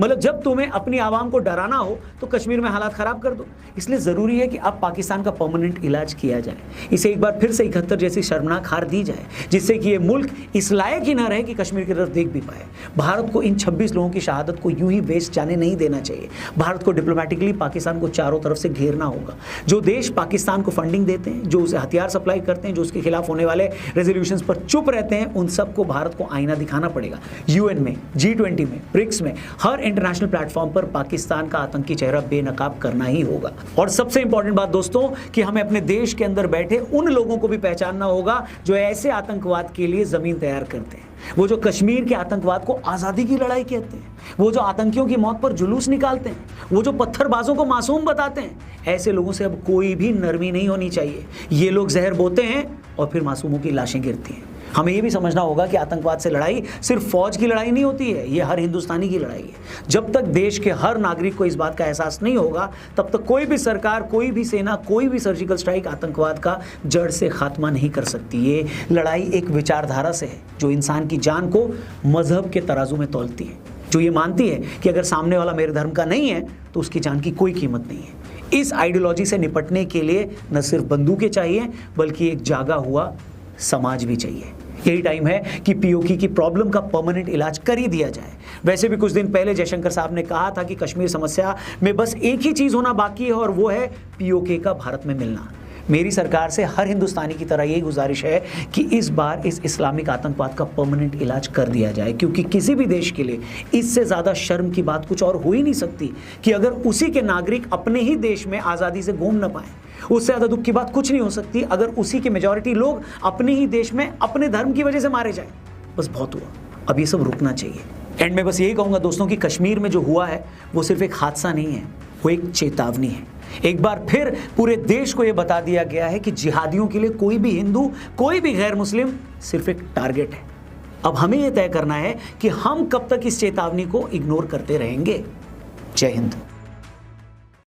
मतलब जब तुम्हें अपनी आवाम को डराना हो तो कश्मीर में हालात खराब कर दो। इसलिए ज़रूरी है कि अब पाकिस्तान का परमानेंट इलाज किया जाए, इसे एक बार फिर से 71 जैसी शर्मनाक हार दी जाए, जिससे कि ये मुल्क इस लायक ही ना रहे कि कश्मीर की तरफ देख भी पाए। भारत को इन 26 लोगों की शहादत को यूं ही वेस्ट जाने नहीं देना चाहिए। भारत को डिप्लोमेटिकली पाकिस्तान को चारों तरफ से घेरना होगा। जो देश पाकिस्तान को फंडिंग देते हैं, जो उसे हथियार सप्लाई करते हैं, जो उसके खिलाफ होने वाले रेजोल्यूशंस पर चुप रहते हैं, उन सबको भारत को आईना दिखाना पड़ेगा। यूएन में, G20 में, ब्रिक्स में, हर इंटरनेशनल प्लेटफॉर्म पर पाकिस्तान का आतंकी चेहरा बेनकाब करना ही होगा। और सबसे इंपॉर्टेंट बात दोस्तों कि हमें अपने देश के अंदर बैठे उन लोगों को भी पहचानना होगा जो ऐसे आतंकवाद के लिए जमीन तैयार करते हैं, वो जो कश्मीर के आतंकवाद को आजादी की लड़ाई कहते हैं, वो जो आतंकियों की मौत पर जुलूस निकालते हैं, वो जो पत्थरबाजों को मासूम बताते हैं। ऐसे लोगों से अब कोई भी नरमी नहीं होनी चाहिए। ये लोग जहर बोते हैं और फिर मासूमों की लाशें गिरती हैं। हमें ये भी समझना होगा कि आतंकवाद से लड़ाई सिर्फ फौज की लड़ाई नहीं होती है, ये हर हिंदुस्तानी की लड़ाई है। जब तक देश के हर नागरिक को इस बात का एहसास नहीं होगा, तब तक कोई भी सरकार, कोई भी सेना, कोई भी सर्जिकल स्ट्राइक आतंकवाद का जड़ से खात्मा नहीं कर सकती। ये लड़ाई एक विचारधारा से है जो इंसान की जान को मजहब के तराजू में तौलती है, जो ये मानती है कि अगर सामने वाला मेरे धर्म का नहीं है तो उसकी जान की कोई कीमत नहीं है। इस आइडियोलॉजी से निपटने के लिए न सिर्फ बंदूकें चाहिए बल्कि एक जागा हुआ समाज भी चाहिए। यही टाइम है कि पीओके की प्रॉब्लम का परमानेंट इलाज कर ही दिया जाए। वैसे भी कुछ दिन पहले जयशंकर साहब ने कहा था कि कश्मीर समस्या में बस एक ही चीज़ होना बाकी है और वो है पीओके का भारत में मिलना। मेरी सरकार से हर हिंदुस्तानी की तरह यही गुजारिश है कि इस बार इस इस्लामिक आतंकवाद का परमानेंट इलाज कर दिया जाए, क्योंकि किसी भी देश के लिए इससे ज़्यादा शर्म की बात कुछ और हो ही नहीं सकती कि अगर उसी के नागरिक अपने ही देश में आज़ादी से घूम न पाएँ। उससे ज़्यादा दुख की बात कुछ नहीं हो सकती अगर उसी के मेजॉरिटी लोग अपने ही देश में अपने धर्म की वजह से मारे जाएं। बस बहुत हुआ, अब ये सब रुकना चाहिए। एंड में बस यही कहूँगा दोस्तों कि कश्मीर में जो हुआ है वो सिर्फ एक हादसा नहीं है, वो एक चेतावनी है। एक बार फिर पूरे देश को ये बता दिया गया है कि जिहादियों के लिए कोई भी हिंदू, कोई भी गैर मुस्लिम सिर्फ एक टारगेट है। अब हमें यह तय करना है कि हम कब तक इस चेतावनी को इग्नोर करते रहेंगे। जय हिंद।